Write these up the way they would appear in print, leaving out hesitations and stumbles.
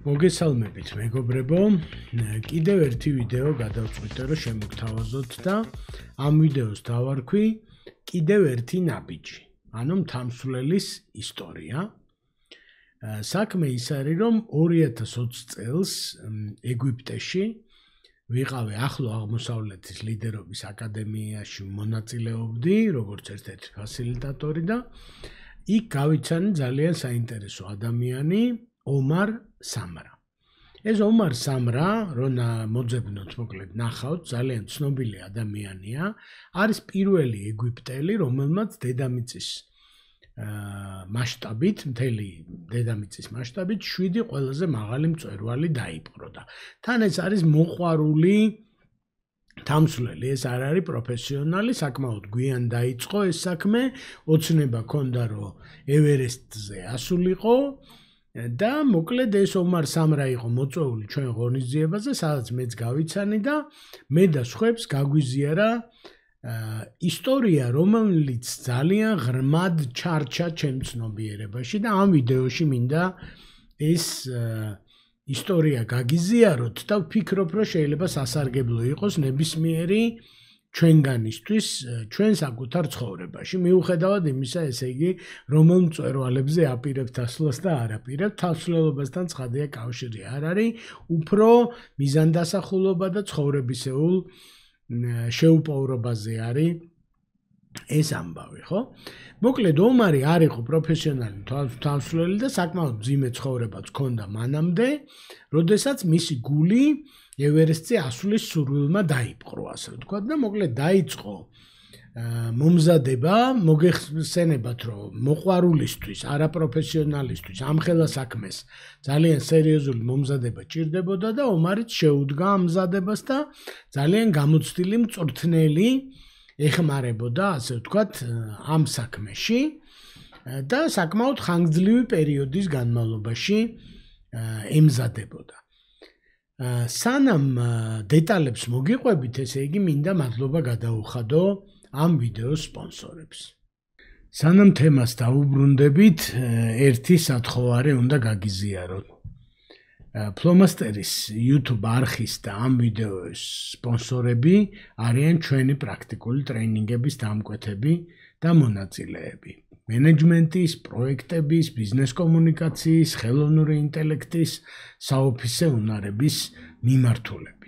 მოგესალმებით მეგობრებო, კიდევ ერთი ვიდეო გადავწყვიტე რომ შემოგთავაზოთ და ამ ვიდეოს დავარქვი კიდევ ერთი ნაბიჯი, ანუ მთამსვლელის ისტორია. საქმე ის არის რომ 2020 წელს ეგვიპტეში ვიყავი ახლო აღმოსავლეთის ლიდერობის აკადემიაში მონაწილეობდი, როგორც ერთ-ერთი ფასილიტატორი და იქ გავიცანი ძალიან საინტერესო ადამიანი ომარ სამრა. ეს ომარ სამრა, რომ მოძებნოთ მოკლედ ნახავთ, ძალიან ცნობილი ადამიანია, არის პირველი ეგვიპტელი, რომელმაც დედამიწის მასშტაბით, მთელი დედამიწის მასშტაბით 7 ყველაზე მაღალი მწვერვალი დაიპყრო და თან ეს არის მოყვარული თამსვლელი, ეს არ არის პროფესიონალი, საკმაოდ გვიან დაიწყო ეს საქმე, ოცნება ჰქონდა რომ ევერესტზე ასულიყო და მოკლედ ეს ომარ სამრა იყო მოწვეული ჩვენ ღონისძიებაზე, სადაც მეც გავიცანი და მე და სხვებს გაგვიზიარა ისტორია, რომელიც ძალიან ღრმად ჩარჩა ჩემ ცნობიერებაში და ამ ვიდეოში მინდა ეს ისტორია გაგიზიაროთ და ვფიქრობ, რომ შეიძლება სასარგებლო იყოს ნებისმიერი ჩვენგანისთვის, ჩვენ საკუთარ ცხოვრებაში. მიუხედავად იმისა, ესე იგი, რომელ მწვერვალებზე აპირებთ ასვლას და არ აპირებთ, თავს-სვლელობასთან ცხადია კავშირი არ არის, უფრო მიზანდასახულობა და ცხოვრებისეულ შეუპოვრობაზე არის ეს ამბავი, ხო? მოკლედ, ომარი არ იყო პროფესიონალი თავს-სვლელი და საკმაოდ მძიმე ცხოვრებაც ჰქონდა მანამდე, როდესაც მისი გული ევერესტზე ასვლის სურვილმა დაიპყრო, ასე ვთქვათ და მოკლედ დაიწყო მომზადება, მოგეხსენებათ, რომ მოყვარულისთვის, არაპროფესიონალისთვის ამხელა საქმეს ძალიან სერიოზული მომზადება ჭირდებოდა და ომარიც შეუდგა ამ მზადებას და ძალიან გამოცდილი მწვრთნელი ეხმარებოდა, ასე ვთქვათ, ამ საქმეში და საკმაოდ ხანგრძლივი პერიოდის განმავლობაში ემზადებოდა. სანამ დეტალებს მოგიყვებით, ესე იგი, მინდა მადლობა გადაუხადო ამ ვიდეოს სპონსორებს. სანამ თემას დავუბრუნდებით, ერთი სათხოვარი უნდა გაგიზიაროთ. ფლომასტერის YouTube არხის და ამ ვიდეოს სპონსორები არიან ჩვენი პრაქტიკული ტრეინინგების დამკვეთები და მონაწილეები. მენეჯმენტის, პროექტების, ბიზნეს კომუნიკაციის, ხელოვნური ინტელექტის, საოფისე უნარების მიმართულებით.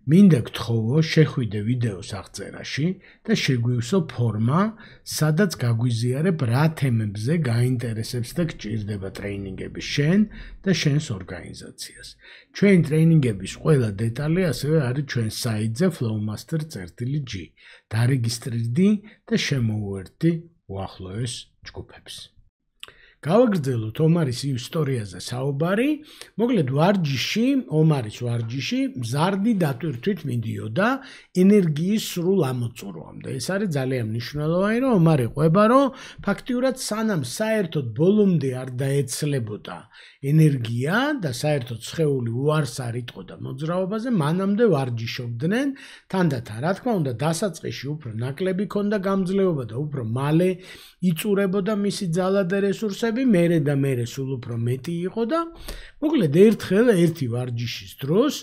მინდა გთხოვო, შეხვიდე ვიდეოს აღწერაში და შეგვივსო ფორმა, სადაც გაგვიზიარებ რა თემებზე გაინტერესებს და გჭირდება ტრეინინგები შენ და შენს ორგანიზაციას. ჩვენი ტრეინინგების ყველა დეტალი ასევე არის ჩვენ საიტზე flowmaster.g. დარეგისტრირდი და შემოუერთდი უახლოეს ჯგუფებს. გავაგრძელოთ ომარის ისტორიაზე საუბარი. მოკლედ ომარის ვარჯიში მზარდი დატვირთვით მიდიოდა ენერგიის სრულ ამოწურვამდე. ეს არის ძალიან მნიშვნელოვანი, რომ ომარი ყვება, რომ ფაქტიურად სანამ საერთოდ ბოლომდე არ დაეცლებოდა ენერგია და საერთოდ სხეული უარს არ იტყოდა მოძრაობაზე, მანამდე ვარჯიშობდნენ, თანდათან, რა თქმა უნდა, დასაწყისში უფრო ნაკლები ქონდა გამძლეობა და უფრო მალე იწურებოდა მისი ძალა და რესურსები, მერე და მერე სულ უფრო მეტი იყო და მოკლედ ერთხელ ერთი ვარჯიშის დროს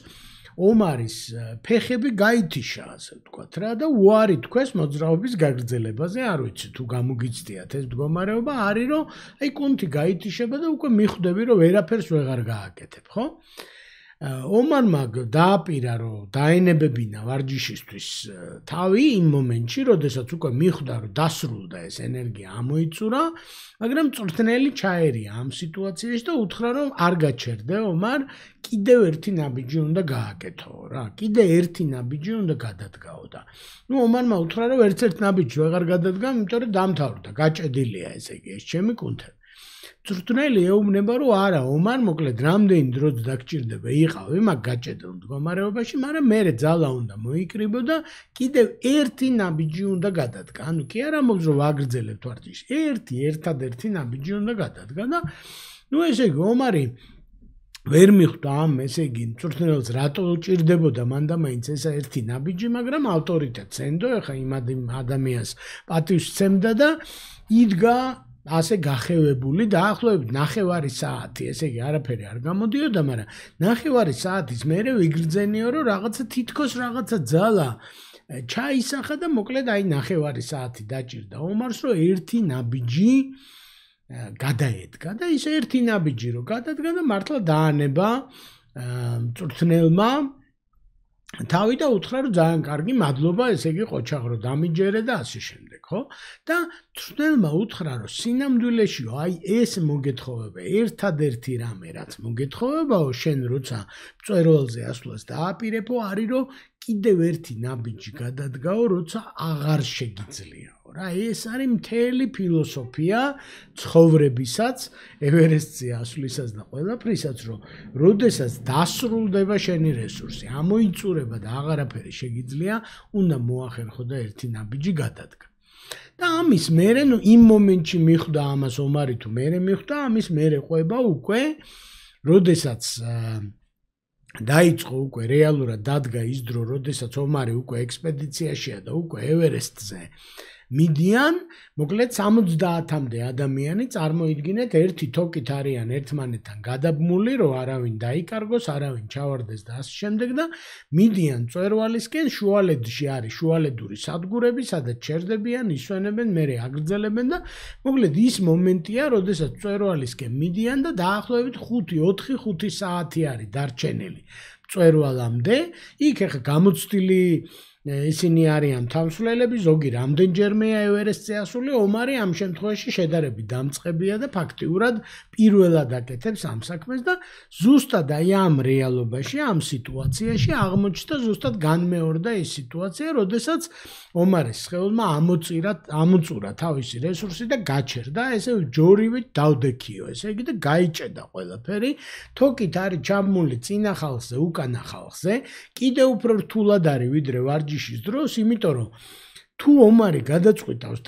ომარის ფეხები გაითიშა, ასე ვთქვათ რა და უარი თქვეს მოძრაობის გაგრძელებაზე, არ ვიცი თუ გამოგიცდიათ ეს მდგომარეობა, არის რომ აი კუნთი გაითიშება და უკვე მიხვდები რომ ვერაფერს ვეღარ გააკეთებ, ხო? ომარმა დააპირა რომ დაენებებინა ვარჯიშისთვის თავი იმ მომენტში, როდესაც უკვე მიხვდა რომ დასრულდა ეს ენერგია ამოიწურა, მაგრამ მწვრთნელი ჩაერია ამ სიტუაციაში და უთხრა რომ არ გაჩერდე ომარ, კიდევ ერთი ნაბიჯი უნდა გააკეთო რა, კიდე ერთი ნაბიჯი უნდა გადადგაო და ომარმა უთხრა რომ ერთ ნაბიჯს ვეღარ გადადგა, იმიტომ რომ დამთავრდა, გაჭედილია ესე იგი ეს ჩემი კუნთები. მწვრთნელი ეუბნება რომ არა, ომარ მოკლედ რამდენი დროც დაგჭირდება იყავი მაგ გაჭედილ მდგომარეობაში, მაგრამ მერე ძალა უნდა მოიკრიბო და კიდევ ერთი ნაბიჯი უნდა გადადგა. ანუ კი არა მოგზ რომ ვაგრძელებთ ვარჯიში, ერთადერთი ნაბიჯი უნდა გადადგა და ესე იგი ომარი ვერ მიხვდა ამ, ესე იგი, მწვრთნელს რატო ჭირდებოდა მან და მაინც ესა ერთი ნაბიჯი, მაგრამ ავტორიტეტს ენდო, ეხა იმ ადამიანს პატივს სცემდა და იდგა ასე გახევებული დაახლოებით 9 საათი, ესე იგი არაფერი არ გამოდიოდა, მაგრამ 9 საათის მერე ვიგრძენიო, რომ რაღაცა თითქოს რაღაცა ძალა ჩაისახა და მოკლედ აი 9 საათი დაჭირდა ომარს, რომ ერთი ნაბიჯი გადაედგა და ის ერთი ნაბიჯი რომ გადადგა და მართლა დაანება მწვრთნელმა თავი და უთხრა რომ ძალიან კარგი მადლობა, ესე იგი ყოჩაღ რომ დამიჯერე და ასე შემდეგ, ხო? და მწვრთნელმა უთხრა რომ სინამდვილეშიო აი ეს მოგეთხოვება, ერთადერთი რამე რაც მოგეთხოვებაო შენ როცა მწვერვალზე ასვლას დააპირებო არის რომ კიდევ ერთი ნაბიჯი გადადგაო, როცა აღარ შეგიძლიაო. რა ეს არის მთელი ფილოსოფია ცხოვრებისაც, ევერესტზე ასვლისას და ყველაფრისაც, რომ როდესაც დასრულდება შენი რესურსი, ამოიწურება და აღარაფერი შეგიძლია, უნდა მოახერხო და ერთი ნაბიჯი გადადგა. და ამის მერე, ნუ იმ მომენტში მიხვდა ამას ომარი თუ მერე მიხვდა, ამის მერე ყვება უკვე, როდესაც დაიწყო უკვე რეალურად დადგა ის დრო, როდესაც ომარი უკვე ექსპედიციაშია და უკვე ევერესტზე მიდიან, მოკლედ 70-მდე ადამიანი წარმოიდგინეთ ერთი თოკით არიან ერთმანეთთან გადაბმული, რომ არავინ დაიკარგოს, არავინ ჩავარდეს და ასე შემდეგ და მიდიან მწვერვალისკენ, შუალედში არის შუალედური სადგურები, სადაც ჩერდებიან, ისვენებენ, მერე აგრძელებენ და მოკლედ ის მომენტია, როდესაც მწვერვალისკენ მიდიან და დაახლოებით 4-5 საათი არის დარჩენილი მწვერვალამდე, იქ ახლა გამოცდილი ისინი არიან თამსვლელები, ზოგი რამდენჯერმეა ევერესტზე ასული, ომარი ამ შემთხვევაში შედარებით დამწყებია და ფაქტიურად პირველად აკეთებს ამ საქმეს და ზუსტად აი ამ რეალობაში, ამ სიტუაციაში აღმოჩნდა ზუსტად განმეორდა ის სიტუაცია, როდესაც ომარის სხეულმა ამოწურა თავისი რესურსი და გაჩერდა, ესე ჯორივით დავდექიო, ესე იგი და გაიჭედა ყველაფერი, თოკით არის ჩამული წინა ხალხზე, უკანა ხალხზე, კიდევ უფრო რთულად არის ვიდრე ვარჯიშის დროს, იმიტომ რომ თუ ომარი გადაწყვიტავს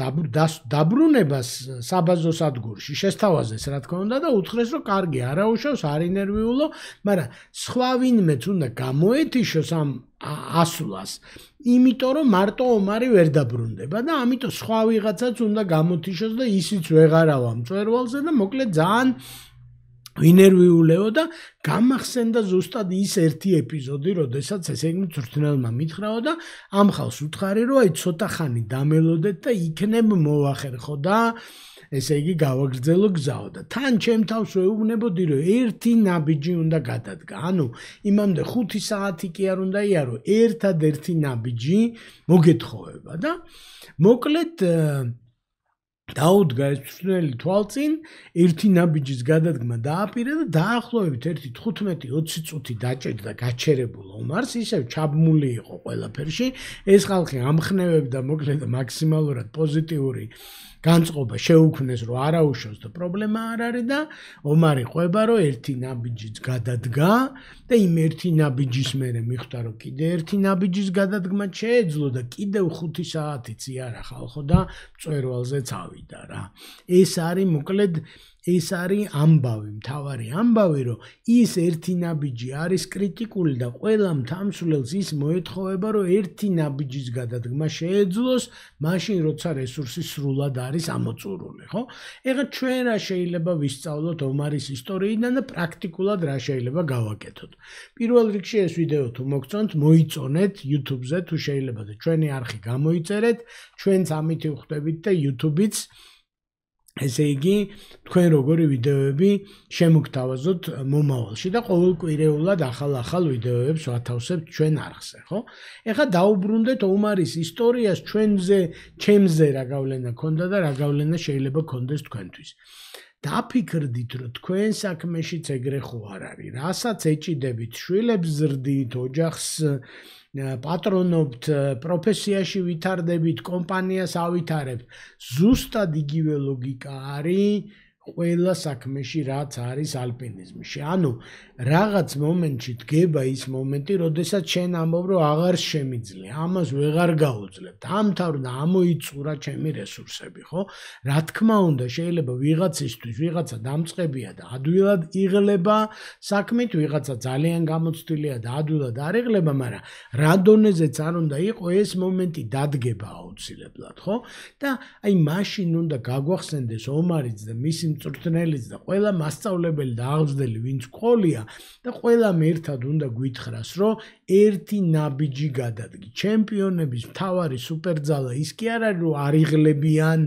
დაბრუნებას საბაზო სადგურში, შესთავაზეს რა თქმა უნდა და უთხრეს რომ კარგი არაუშავს, არ ინერვიულო, მაგრამ სხვა ვინმეც უნდა გამოეთიშოს ამ ასვლას, იმიტომ რომ მარტო ომარი ვერ დაბრუნდება და ამიტომ სხვა ვიღაცაც უნდა გამოთიშოს და ისიც ვეღარავა მწვერვალზე და მოკლედ ძალიან ვინერვიულეო და გამახსენდა ზუსტად ის ერთი ეპიზოდი, როდესაც ესე იგი მწვრთნელმა მითხრაო და ამ ხალხს უთხარი რომ აი ცოტა ხანი დამელოდეთ და იქნებ მოახერხო და ესე იგი გავაგრძელო გზაო და თან ჩემ თავს ვეუბნებოდი რომ ერთი ნაბიჯი უნდა გადადგა, ანუ იმამდე 5 საათი კი არ უნდა იარო, ერთადერთი ნაბიჯი მოგეთხოვება და მოკლედ დაუდგა ეს მწვრთნელი თვალწინ, ერთი ნაბიჯის გადადგმა დააპირა და დაახლოებით 15-20 წუთი დაჭერდა გაჩერებულ ომარს, ისევ ჩაბმული იყო ყველაფერში, ეს ხალხი ამხნევებდა მოკლედ მაქსიმალურად პოზიტიური განწყობა შეუქმნეს, რომ არაუშავს და პრობლემა არ არის და ომარი ყვება, რომ ერთი ნაბიჯიც გადადგა და იმ ერთი ნაბიჯის მერე მიხვდა, რომ კიდე ერთი ნაბიჯის გადადგმა შეეძლო და კიდევ 5 საათიც იარა ხალხო და მწვერვალზე წავიდა რა. ეს არის მოკლედ ეს არის ამბავი, მთავარი ამბავი, რომ ის ერთი ნაბიჯი არის კრიტიკული და ყველა მთამსვლელს ის მოეთხოვება, რომ ერთი ნაბიჯის გადადგმა შეეძლოს, მაშინ როცა რესურსი სრულად არის ამოწურული, ხო? ეხლა ჩვენ რა შეიძლება ვისწავლოთ ომარის ისტორიიდან და პრაქტიკულად რა შეიძლება გავაკეთოთ. პირველ რიგში ეს ვიდეო თუ მოგწონთ, მოიწონეთ YouTube-ზე, თუ შეიძლება და ჩვენი არხი გამოიწერეთ, ჩვენც ამით ვხვდებით და YouTube-იც ესე იგი, თქვენ როგორი ვიდეოები შემოგთავაზოთ მომავალში და ყოველკვირეულად ახალ ვიდეოებს ვათავსებთ ჩვენ არხზე, ხო? ეხლა დაუბრუნდეთ ომარის ისტორიას, ჩემზე რა გავლენა ქონდა და რა გავლენა შეიძლება ქონდეს თქვენთვის. დაფიქრდით, რომ თქვენ საქმეშიც ეგრე ხო არ არის, რასაც ეჭიდებით, შვილებს ზრდით, ოჯახს პატრონობთ, პროფესიაში ვითარდებით, კომპანიას ავითარებთ, ზუსტად იგივე ლოგიკა არის ყველა საქმეში რაც არის ალპინიზმში. ანუ რაღაც მომენტში დგება ის მომენტი, როდესაც შენ ამბობ, რომ აღარ შემიძლია, ამას ვეღარ გაუძლებ. დამთავრდა, ამოიწურა ჩემი რესურსები, ხო? რა თქმა უნდა, შეიძლება ვიღაცისთვის ვიღაცა დამწყებია და ადვილად იღლება საქმით, ვიღაცა ძალიან გამოცდილია და ადვილად არ იღლება, მაგრამ რა დონეზეც არ უნდა იყო, ეს მომენტი დადგება აუცილებლად, ხო? და აი მაშინ უნდა გაგვახსენდეს ომარიც და მისი მწვრთნელიც და ყველა მასწავლებელი და აღზრდელი ვინც ყოლია და ყველამ ერთად უნდა გვითხრას, რომ ერთი ნაბიჯი გადადგი. ჩემპიონების მთავარი სუპერძალა ის კი არ არის, რომ არ იღლებიან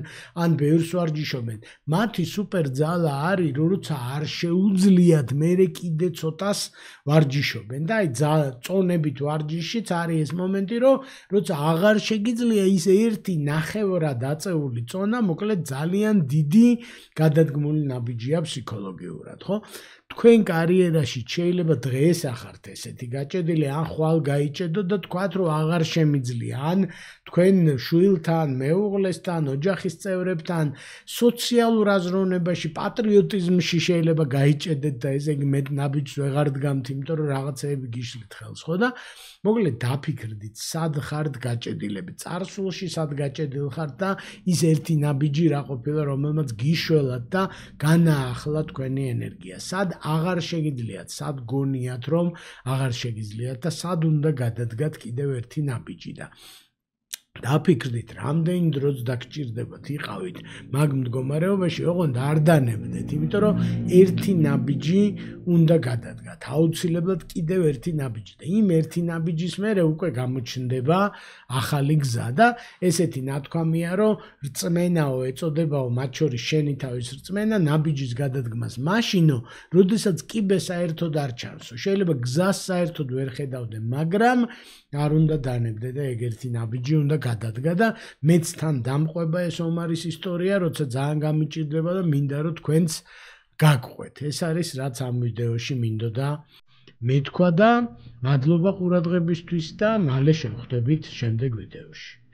ან ბევრს ვარჯიშობენ. მათი სუპერძალა არის, როცა არ შეუძლიათ მერე კიდე ცოტას ვარჯიშობენ და აი წონებით ვარჯიშიც არის ეს მომენტი, რომ როცა აღარ შეგიძლია ის ერთი ნახევრად აწეული წონა, მოკლედ ძალიან დიდი გადადგმული ნაბიჯია ფსიქოლოგიურად, ხო? თქვენ კარიერაში შეიძლება დღეს ახართ ესეთი გაჭედილი, ან ხვალ გაიჭედოთ და თქვათ, რომ აღარ შემიძლია, ან თქვენ შვილთან, მეუღლესთან, ოჯახის წევრებთან, სოციალურ აზროვნებაში, პატრიოტიზმში შეიძლება გაიჭედეთ და ესე იგი მეტ ნაბიჯს ვეღარ დგამთ, იმიტომ რომ რაღაცეები გიშლით ხელს, ხო და მოკლედ დაფიქრდით, სად ხართ გაჭედილები, წარსულში სად გაჭედილ ხართ და ის ერთი ნაბიჯი რა ყოფილა, რომელმაც გიშველათ და განაახლა თქვენი ენერგია. სად აღარ შეგიძლიათ, სად გონიათ, რომ აღარ შეგიძლიათ და სად უნდა გადადგათ კიდევ ერთი ნაბიჯი და დაფიქრდით, რამდენი დროც დაგჭირდებათ იყავით მაგ მდგომარეობაში, ოღონდ არ დანებდეთ, იმიტომ რომ ერთი ნაბიჯი უნდა გადადგათ, აუცილებლად კიდევ ერთი ნაბიჯი და იმ ერთი ნაბიჯის მერე უკვე გამოჩნდება ახალი გზა და ესეთი ნათქვამია, რომ რწმენაო ეწოდებაო, მათ შორის შენი თავის რწმენა ნაბიჯის გადადგმას მაშინო, როდესაც კიბე საერთოდ არ ჩანსო. შეიძლება გზას საერთოდ ვერ ხედავდე, მაგრამ არ უნდა დანებდე და ეგ ერთი ნაბიჯი უნდა გადადგა და მეც თან დამყვება ეს ომარის ისტორია, როცა ძალიან გამიჭირდება და მინდა რომ თქვენც გაგყვეთ. ეს არის რაც ამ ვიდეოში მინდოდა მეთქვა და მადლობა ყურადღებისთვის და მალე შევხვდებით შემდეგ ვიდეოში.